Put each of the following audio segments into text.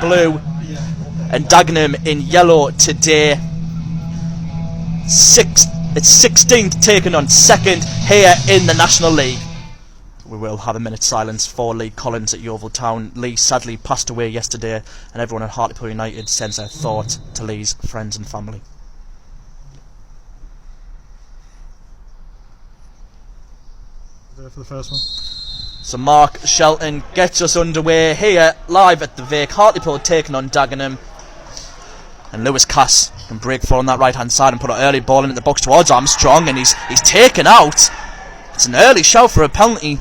blue and Dagenham in yellow today. It's 16th taken on 2nd here in the National League. We will have a minute's silence for Lee Collins at Yeovil Town. Lee sadly passed away yesterday, and everyone at Hartlepool United sends their thought to Lee's friends and family. There for the first one. So Mark Shelton gets us underway here live at the Vic. Hartlepool taking on Dagenham, and Lewis Cass can break forward on that right hand side and put an early ball into the box towards Armstrong, and he's taken out. It's an early shout for a penalty.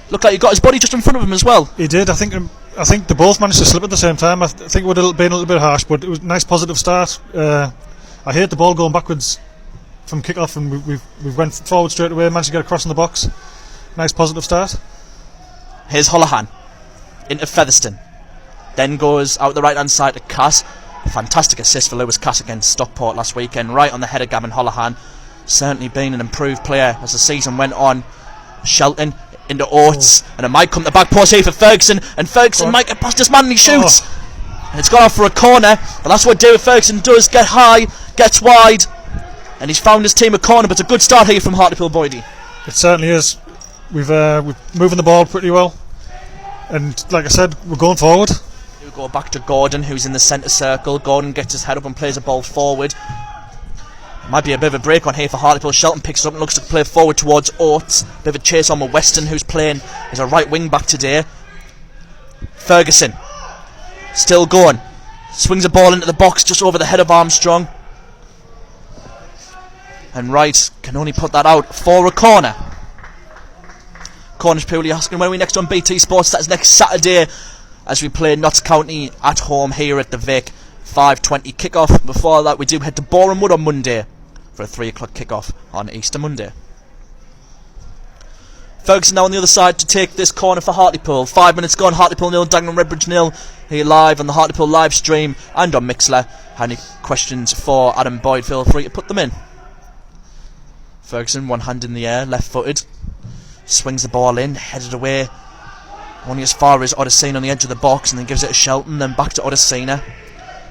Looked like he got his body just in front of him as well. He did. I think they both managed to slip at the same time. I think it would have been a little bit harsh, but it was a nice positive start. I hate the ball going backwards from kick-off, and we went forward straight away, managed to get across in the box. Nice positive start. Here's Holohan into Featherstone, then goes out the right hand side to Cass. A fantastic assist for Lewis Cass against Stockport last weekend, right on the head of Gavin Holohan. Certainly been an improved player as the season went on. Shelton into Oates, and it might come to the back post here for Ferguson, and Ferguson might get past this man and he shoots, and it's gone off for a corner. But that's what David Ferguson does: get high, gets wide, and he's found his team a corner. But it's a good start here from Hartlepool, Boydie. It certainly is. We're moving the ball pretty well, and like I said, we're going forward. We go back to Gordon, who's in the centre circle. Gordon gets his head up and plays a ball forward. Might be a bit of a break on here for Hartlepool. Shelton picks it up and looks to play forward towards Oates. Bit of a chase on with Weston, who's playing as a right wing back today. Ferguson still going, swings a ball into the box just over the head of Armstrong, and Wright can only put that out for a corner. Cornish Pooley asking when are we next on BT Sports. That's next Saturday as we play Notts County at home here at the Vic. 5:20 kick-off. Before that we do head to Boreham Wood on Monday for a 3 o'clock kick-off on Easter Monday. Ferguson now on the other side to take this corner for Hartlepool. 5 minutes gone. Hartlepool 0, Dagenham and Redbridge 0. Here live on the Hartlepool live stream and on Mixler. Any questions for Adam Boyd, feel free to put them in. Ferguson, one hand in the air, left footed, swings the ball in, headed away only as far as Odysseina on the edge of the box, and then gives it to Shelton, then back to Odysseina.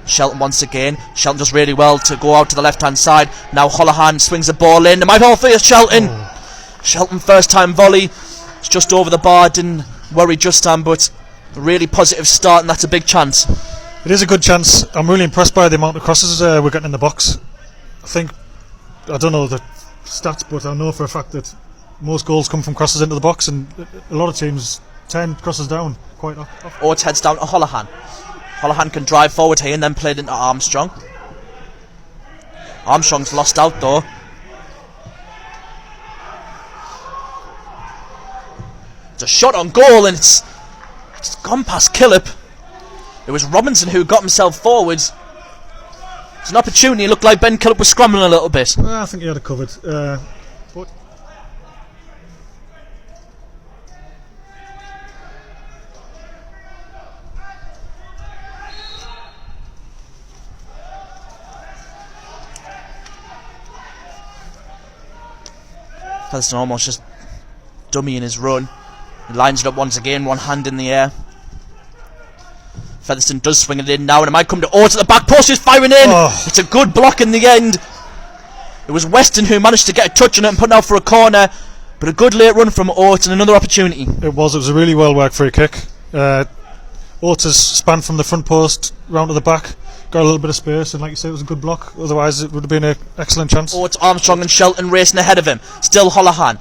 Shelton once again. Shelton does really well to go out to the left hand side. Now Holohan swings the ball in. It might all for Shelton. Shelton first time volley. It's just over the bar. Didn't worry Justin, but a really positive start, and that's a big chance. It is a good chance. I'm really impressed by the amount of crosses we're getting in the box. I don't know the stats, but I know for a fact that most goals come from crosses into the box, and a lot of teams 10 crosses down quite often. Oates heads down to Holohan. Holohan can drive forward here and then played into Armstrong. Armstrong's lost out though. It's a shot on goal, and it's gone past Killip. It was Robinson who got himself forward. It's an opportunity. It looked like Ben Killip was scrambling a little bit. Well, I think he had it covered. But Featherstone almost just dummy in his run. He lines it up once again, one hand in the air. Featherstone does swing it in now, and it might come to Oates at the back post. He's firing in. It's a good block in the end. It was Weston who managed to get a touch on it and put it out for a corner, but a good late run from Oates and another opportunity. It was a really well worked free kick. Oates has spanned from the front post round to the back, got a little bit of space, and like you say, it was a good block. Otherwise it would have been an excellent chance. Oates, Armstrong and Shelton racing ahead of him. Still Holohan.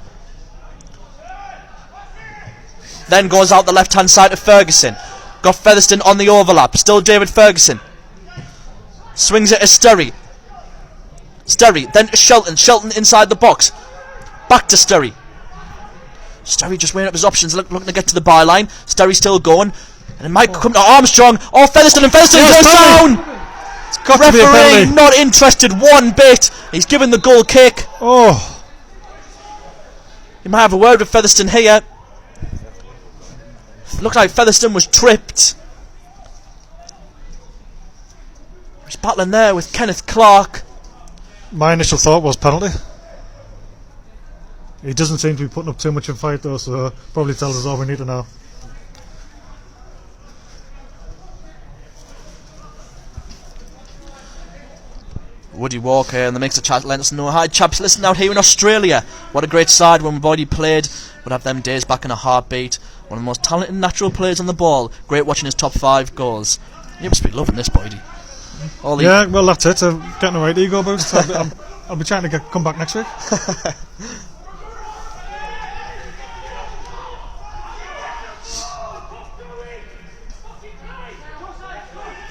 Then goes out the left hand side to Ferguson. Got Featherstone on the overlap. Still David Ferguson. Swings it to Sturry. Sturry, then to Shelton. Shelton inside the box. Back to Sturry. Sturry just weighing up his options, looking to get to the byline. Sturry still going. And it might come to Armstrong. Oh, Featherstone, and Featherstone goes down! It's got to be a penalty. Referee not interested one bit. He's given the goal kick. You might have a word with Featherstone here. Looked like Featherstone was tripped. He's battling there with Kenneth Clark. My initial thought was penalty. He doesn't seem to be putting up too much of a fight though, so probably tells us all we need to know. Woody Walker and the mixer chat let us know. Hi chaps, listen out here in Australia. What a great side when Boydie played. Would have them days back in a heartbeat. One of the most talented natural players on the ball. Great watching his top 5 goals. You must be loving this, Boydie. Yeah, well that's it. I'm getting a right ego boost. I'll be trying to come back next week.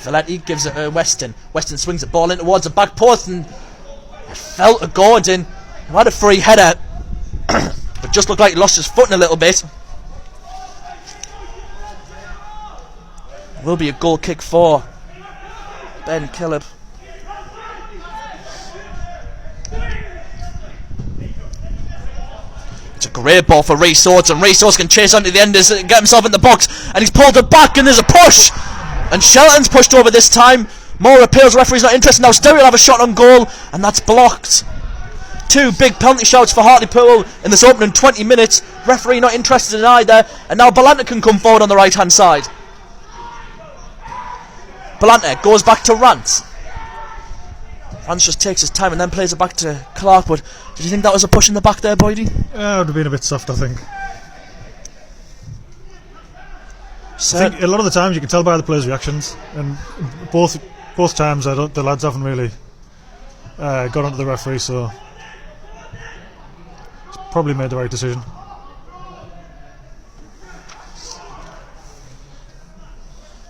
Valletti gives it to Weston. Weston swings the ball in towards the back post and it fell to Gordon, who had a free header but just looked like he lost his footing a little bit. Will be a goal kick for Ben Killip. It's a great ball for Rhys Swords, and Rhys Swords can chase onto the end and get himself in the box, and he's pulled it back and there's a push. And Shelton's pushed over this time. More appeals, referee's not interested. Now Sterry will have a shot on goal, and that's blocked. 2 big penalty shouts for Hartlepool in this opening 20 minutes. Referee not interested in either. And now Balanta can come forward on the right hand side. Balanta goes back to Rance. Rance just takes his time and then plays it back to Clark. But did you think that was a push in the back there, Boydie? Yeah, it would have been a bit soft, I think. I think a lot of the times you can tell by the players' reactions, and both times the lads haven't really got onto the referee, so he's probably made the right decision.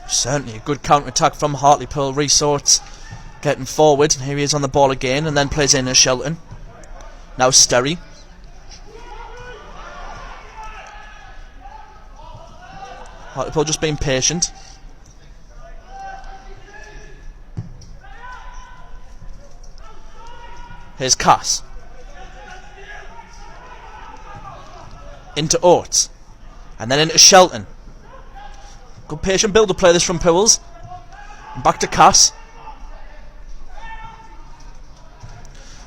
Certainly a good counter-attack from Hartlepool. Rhys Swords getting forward. Here he is on the ball again, and then plays in as Shelton. Now Sterry. Hartlepool just being patient. Here's Cass. Into Oates. And then into Shelton. Good patient build to play this from Pools. And back to Cass.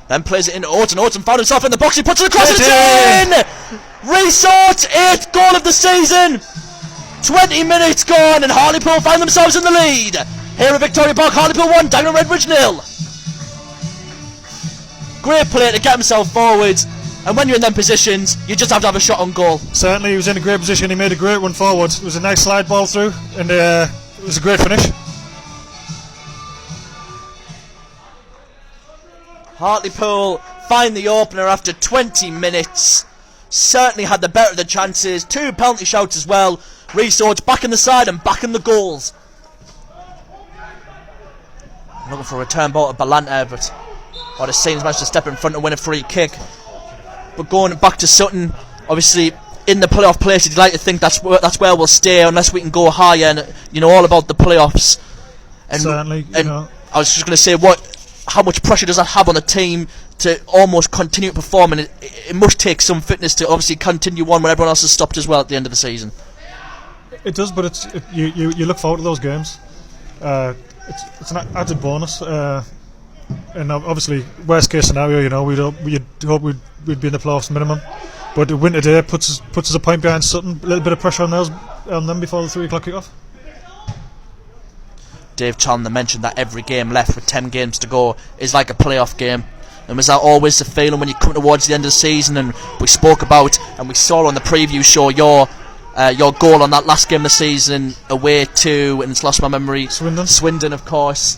Then plays it into Oates, and Oates found himself in the box. He puts it across. It's in! Rhys Swords, 8th goal of the season. 20 minutes gone and Hartlepool find themselves in the lead. Here at Victoria Park, Hartlepool 1, Dagenham and Redbridge 0. Great play to get himself forward, and when you're in them positions you just have to have a shot on goal. Certainly he was in a great position, he made a great run forward. It was a nice slide ball through, and it was a great finish. Hartlepool find the opener after 20 minutes. Certainly had the better of the chances. 2 penalty shouts as well. Rhys Swords back in the side and back in the goals. Looking for a return ball to Balanta, but what a Saints managed to step in front and win a free kick. But going back to Sutton, obviously in the playoff place, you'd like to think that's where we'll stay unless we can go higher, and you know all about the playoffs. And, certainly, and I was just going to say, how much pressure does that have on the team to almost continue to perform, and it must take some fitness to obviously continue on when everyone else has stopped as well at the end of the season. It does, but you look forward to those games. It's an added bonus, and obviously worst case scenario, we'd hope we'd be in the playoffs minimum. But the win today puts us a point behind Sutton. A little bit of pressure on them before the 3 o'clock kick-off. Dave Challoner mentioned that every game left with 10 games to go is like a playoff game. And was that always the feeling when you come towards the end of the season? And we spoke about, and we saw on the preview show, your goal on that last game of the season away to, and it's lost my memory, Swindon, of course.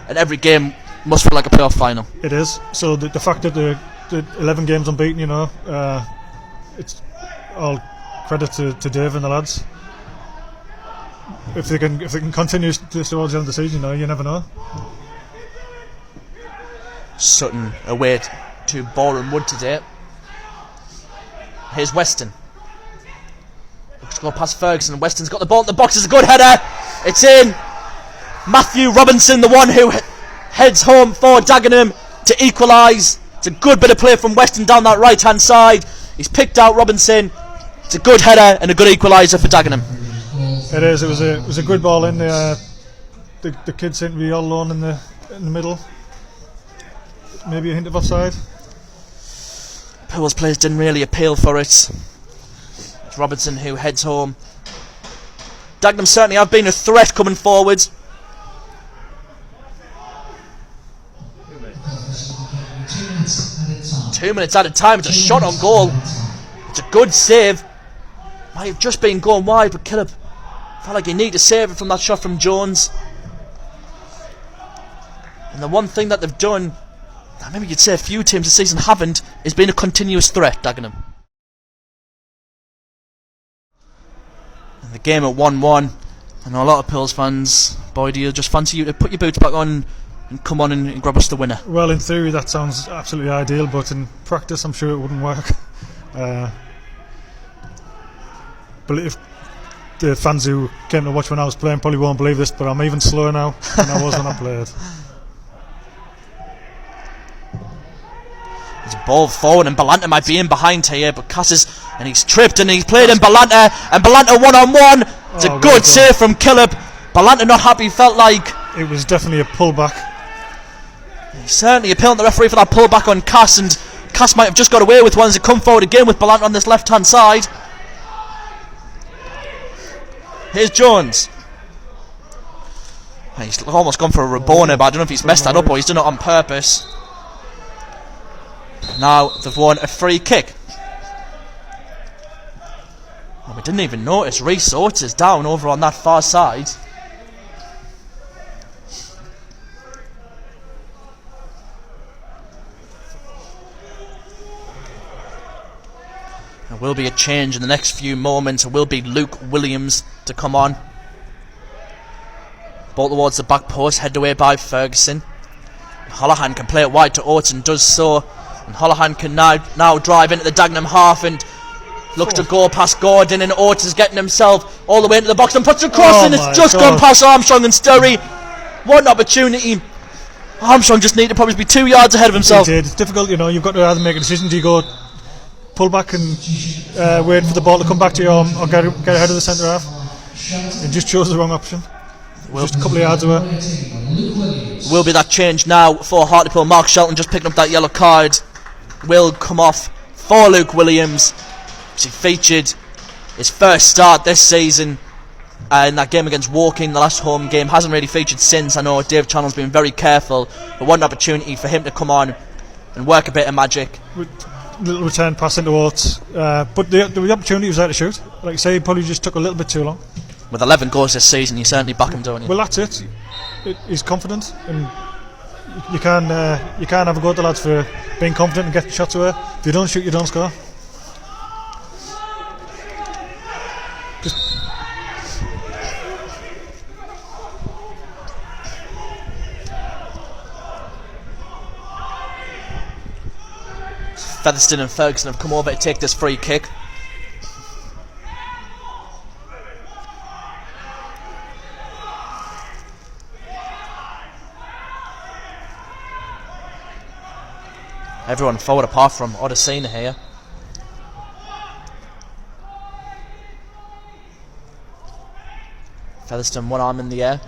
And every game must feel like a playoff final. It is. So the fact that the 11 games unbeaten, it's all credit to Dave and the lads. If they can continue this towards the end of the season, you never know. Sutton away to Boreham Wood today. Here's Weston. Looks to go past Ferguson. Weston's got the ball in the box. It's a good header. It's in. Matthew Robinson, the one who heads home for Dagenham to equalise. It's a good bit of play from Weston down that right hand side. He's picked out Robinson. It's a good header and a good equaliser for Dagenham. It is. It was a good ball in. The kids seem to be all alone in the middle. Maybe a hint of offside. Pool's players didn't really appeal for it. It's Robinson who heads home. Dagenham certainly have been a threat coming forward. 2 minutes at a time. It's a shot on goal. It's a good save. Might have just been going wide, but Killip felt like he needed to save it from that shot from Jones. And the one thing that they've done, that maybe you'd say a few teams this season haven't, is been a continuous threat, Dagenham. And the game at 1-1. I know a lot of Pils fans, boy, do you just fancy you to put your boots back on and come on and grab us the winner? Well, in theory that sounds absolutely ideal, but in practice I'm sure it wouldn't work. But if the fans who came to watch when I was playing probably won't believe this, but I'm even slower now than I was when I played. There's a ball forward and Balanta might be in behind here, but and he's tripped and he's played in Balanta, and Balanta 1-on-1. It's a good save from Killip. Balanta not happy, felt like it was definitely a pullback. He's certainly appealing to the referee for that pullback on Cass, and Cass might have just got away with one as he come forward again with Balanta on this left hand side. Here's Jones. He's almost gone for a Rabona, but I don't know if he's messed that up or he's done it on purpose. Now they've won a free kick. Oh, we didn't even notice Reece Oates is down over on that far side. There will be a change in the next few moments. It will be Luke Williams to come on. Ball towards the back post, headed away by Ferguson. Holohan can play it wide to Oates and does so. And Holohan can now drive into the Dagenham half and looks to go past Gordon, and Oates is getting himself all the way into the box and puts it across, and it's just gone past Armstrong and Sturry. What an opportunity. Armstrong just needed to probably be 2 yards ahead of himself. He did. It's difficult, you know, you've got to either make a decision. Do you go pull back and wait for the ball to come back to you, or get ahead of the centre half? It just chose the wrong option. Just a couple of yards away. Will be that change now for Hartlepool. Mark Shelton just picking up that yellow card. Will come off for Luke Williams. He featured his first start this season in that game against Woking, the last home game. Hasn't really featured since. I know Dave Channell's been very careful, but what an opportunity for him to come on and work a bit of magic. Little return pass into Oates, but the opportunity was there to shoot. Like I say, he probably just took a little bit too long. With 11 goals this season, you certainly back him, don't you? Well, that's it. He's confident, and you can't have a go at the lads for being confident and getting shots away. If you don't shoot, you don't score. Featherstone and Ferguson have come over to take this free kick. Everyone forward apart from Odesina here. Featherstone, one arm in the air.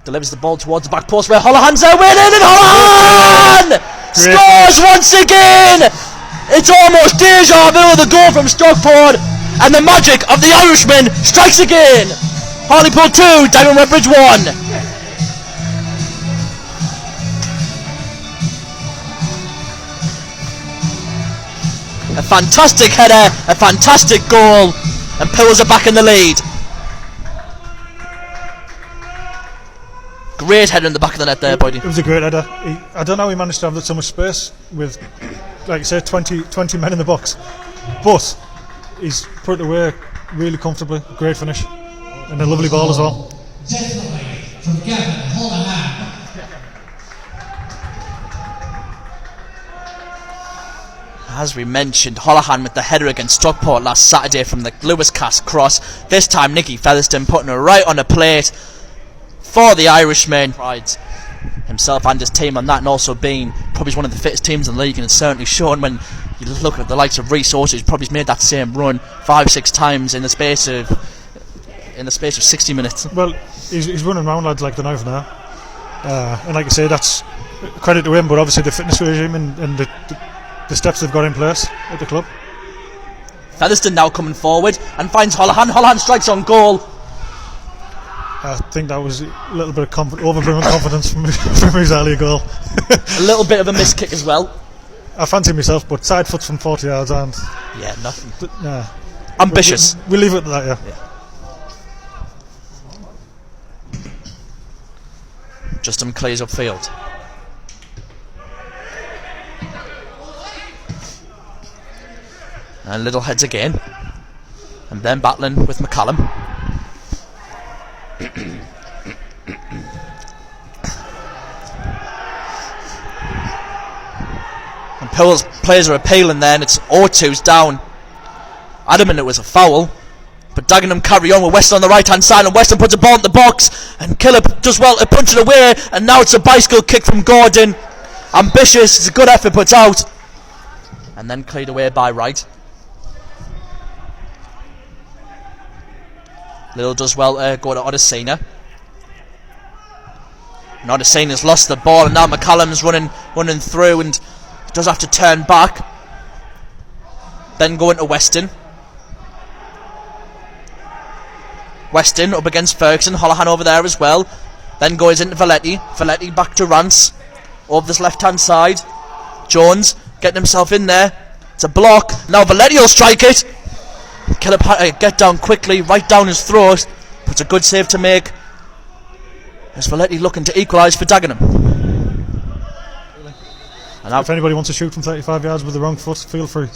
Delivers the ball towards the back post where Holohan's there, winning, and Holohan scores once again! It's almost deja vu of the goal from Stockport, and the magic of the Irishman strikes again! Hartlepool 2, Dagenham and Redbridge 1. A fantastic header, a fantastic goal, and Pils are back in the lead. Great header in the back of the net there, Boydie. It was a great header. I don't know how he managed to have so much space with, like I said, 20 men in the box. But he's put it away really comfortably. Great finish. And a lovely ball as well. Definitely from Gavin Holohan. As we mentioned, Holohan with the header against Stockport last Saturday from the Lewis Cast cross. This time Nicky Featherstone putting it right on the plate for the Irishman. Prides himself and his team on that, and also being probably one of the fittest teams in the league, and it's certainly shown when you look at the likes of Reece Oates, who's probably made that same run 5-6 times in the space of 60 minutes. Well, he's running around lads like the knife now, and like I say, that's credit to him, but obviously the fitness regime and the steps they've got in place at the club. Featherstone now coming forward and finds Holohan. Holohan strikes on goal. I think that was a little bit of overblown confidence from his earlier goal. A little bit of a missed kick as well. I fancy myself, but side foots from 40 yards and Yeah, nothing. nah. Ambitious. We'll leave it at that, yeah. Justin clears upfield. And Little heads again. And then battling with McCallum. And Pool's players are appealing there, and it's O2's down. Adamant it was a foul. But Dagenham carry on with Weston on the right hand side, and Weston puts a ball in the box, and Killip does well to punch it away, and now it's a bicycle kick from Gordon. Ambitious, it's a good effort put out. And then cleared away by Wright. Little does well to go to Odesina. And Odesina's lost the ball, and now McCallum's running through and does have to turn back. Then going to Weston. Weston up against Ferguson. Holohan over there as well. Then goes into Valetti. Valetti back to Rance. Over this left hand side. Jones getting himself in there. It's a block. Now Valetti will strike it. Killip get down quickly, right down his throat. But it's a good save to make. There's Valetti looking to equalise for Dagenham. And if anybody wants to shoot from 35 yards with the wrong foot, feel free.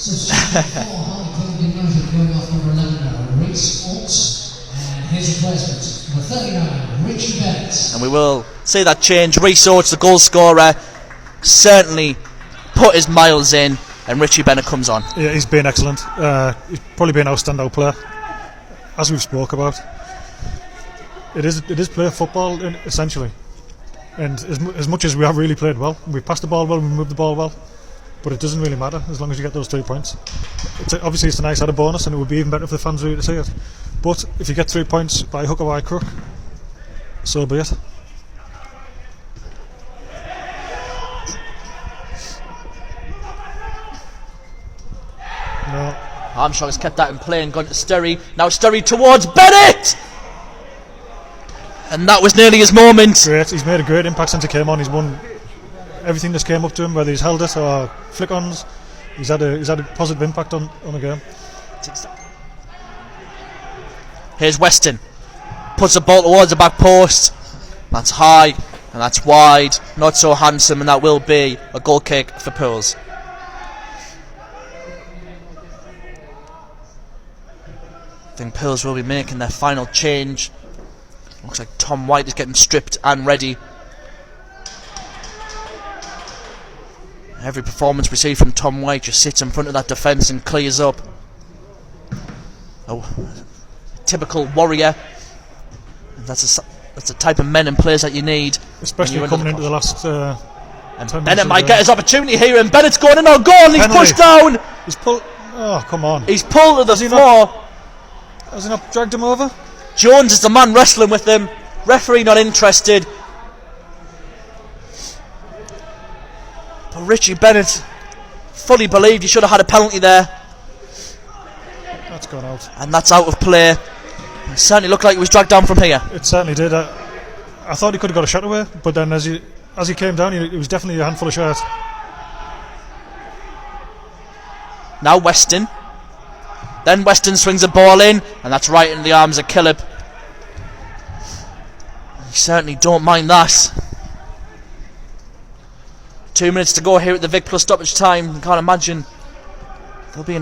His replacement, number 39, Richie Bennett. And we will see that change. Reece Oates, the goal scorer, certainly put his miles in, and Richie Bennett comes on. Yeah, he's been excellent. He's probably been our standout player, as we've spoke about. It is player football essentially, and as much as we have really played well, we passed the ball well, we moved the ball well, but it doesn't really matter as long as you get those 3 points. Obviously it's a nice added bonus, and it would be even better if the fans were to see it. But if you get 3 points by hook or by crook, so be it. No. Armstrong has kept that in play and gone to Sturry. Now Sturry towards Bennett! And that was nearly his moment. Great, he's made a great impact since he came on. He's won everything that's came up to him, whether he's held it or flick-ons. He's had a positive impact on the game. Here's Weston. Puts the ball towards the back post. That's high and that's wide. Not so handsome, and that will be a goal kick for Pools. I think Pools will be making their final change. Looks like Tom White is getting stripped and ready. Every performance we see from Tom White just sits in front of that defence and clears up. Oh, typical warrior. That's the type of men and players that you need, especially coming into the last. And Bennett might get his opportunity here, and Bennett's going in on goal, and he's pushed down. He's pulled. Oh, come on! He's pulled to the floor. Has he not dragged him over? Jones is the man wrestling with him. Referee not interested. But Richie Bennett fully believed he should have had a penalty there. That's gone out. And that's out of play. It certainly looked like he was dragged down from here. It certainly did. I thought he could have got a shot away, but then as he came down, it was definitely a handful of shots. Now Weston. Then Weston swings the ball in, and that's right in the arms of Killip. You certainly don't mind that. 2 minutes to go here at the Vic Plus stoppage time. I can't imagine there'll be a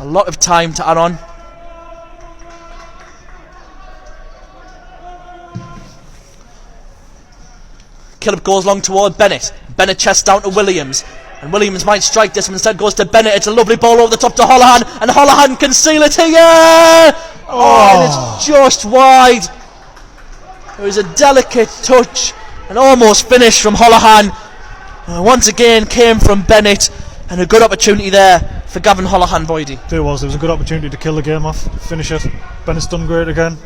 lot of time to add on. Killip goes long toward Bennett. Bennett chests down to Williams, and Williams might strike this, but instead goes to Bennett. It's a lovely ball over the top to Holohan, and Holohan can seal it here. And it's just wide. It was a delicate touch, and almost finished from Holohan. Once again came from Bennett, and a good opportunity there for Gavin Holohan, Boydie. There was a good opportunity to kill the game off, finish it. Bennett's done great again.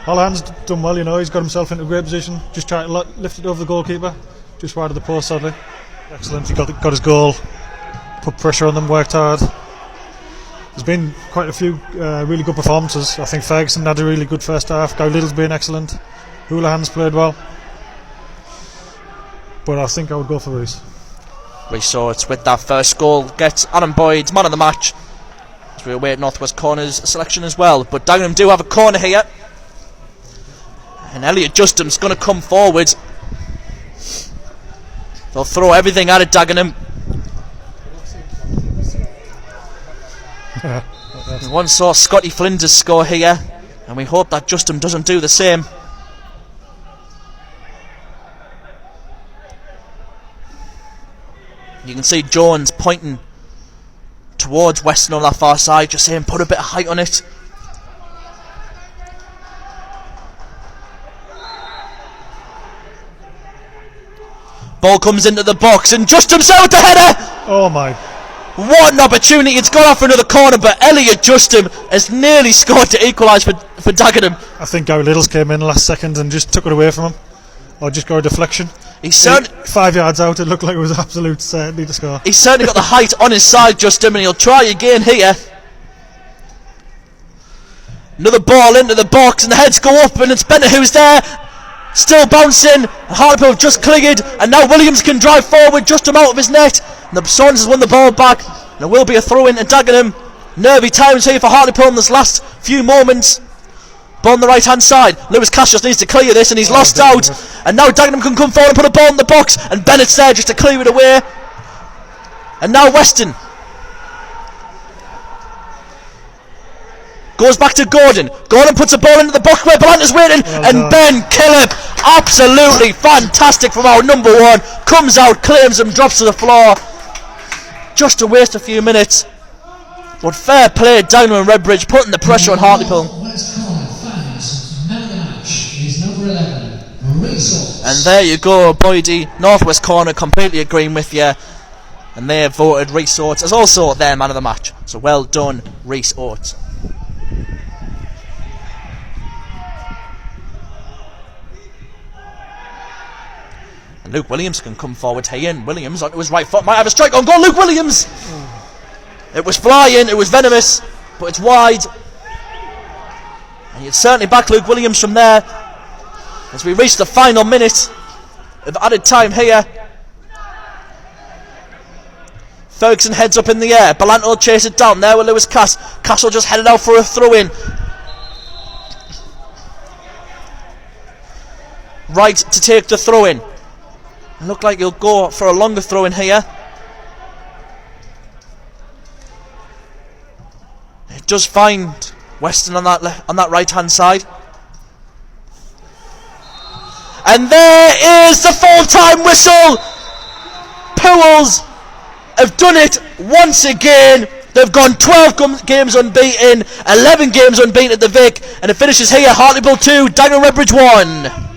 Holohan's done well, he's got himself into a great position. Just tried to lift it over the goalkeeper, just wide of the post, sadly. Excellent, he got his goal, put pressure on them, worked hard. There's been quite a few really good performances. I think Ferguson had a really good first half. Guy Little's been excellent. Houlihan's played well. But I think I would go for Reece. Resorts with that first goal gets Adam Boyd man of the match as we await North West Corner's selection as well. But Dagenham do have a corner here, and Elliot Justum's going to come forward. They'll throw everything at it, Dagenham. We once saw Scotty Flinders score here, and we hope that Justum doesn't do the same. You can see Jones pointing towards Weston on that far side, just saying put a bit of height on it. Ball comes into the box and Justum's out with the header. Oh my. What an opportunity. It's gone off for another corner, but Elliot Justum has nearly scored to equalise for Dagenham. I think Gary Littles came in last second and just took it away from him. Or just got a deflection. He's certainly 5 yards out, it looked like it was absolute certainty to score. He's certainly got the height on his side, Justum, and he'll try again here. Another ball into the box, and the heads go up, and it's Bennett who's there. Still bouncing. Hartlepool have just cleared, and now Williams can drive forward, Justum out of his net. And the Swans has won the ball back. And there will be a throw in to Dagenham. Nervy times here for Hartlepool in this last few moments. Ball on the right hand side. Lewis Cash just needs to clear this, and he's lost out. And now Dagenham can come forward and put a ball in the box, and Bennett's there just to clear it away. And now Weston goes back to Gordon. Gordon puts a ball into the box where Belanta's waiting, and Ben Killip, absolutely fantastic from our number one, comes out, claims him, drops to the floor. Just to waste a few minutes. But fair play, Dagenham and Redbridge putting the pressure on Hartlepool. And there you go, Boydie. Northwest Corner completely agreeing with you, and they have voted Rhys Oates as also their man of the match. So well done, Rhys Oates. And Luke Williams can come forward here, and Williams onto his right foot might have a strike on goal. Luke Williams! It was flying, it was venomous, but it's wide. And you'd certainly back Luke Williams from there. As we reach the final minute of added time here. Ferguson heads up in the air. Belanta will chase it down. There with Lewis Cass. Castle just headed out for a throw-in. Right to take the throw-in. Look like he'll go for a longer throw-in here. It does find Weston on that right-hand side. And there is the full-time whistle. Pools have done it once again. They've gone 12 games unbeaten, 11 games unbeaten at the Vic, and it finishes here. Hartlepool 2, Dagenham and Redbridge 1.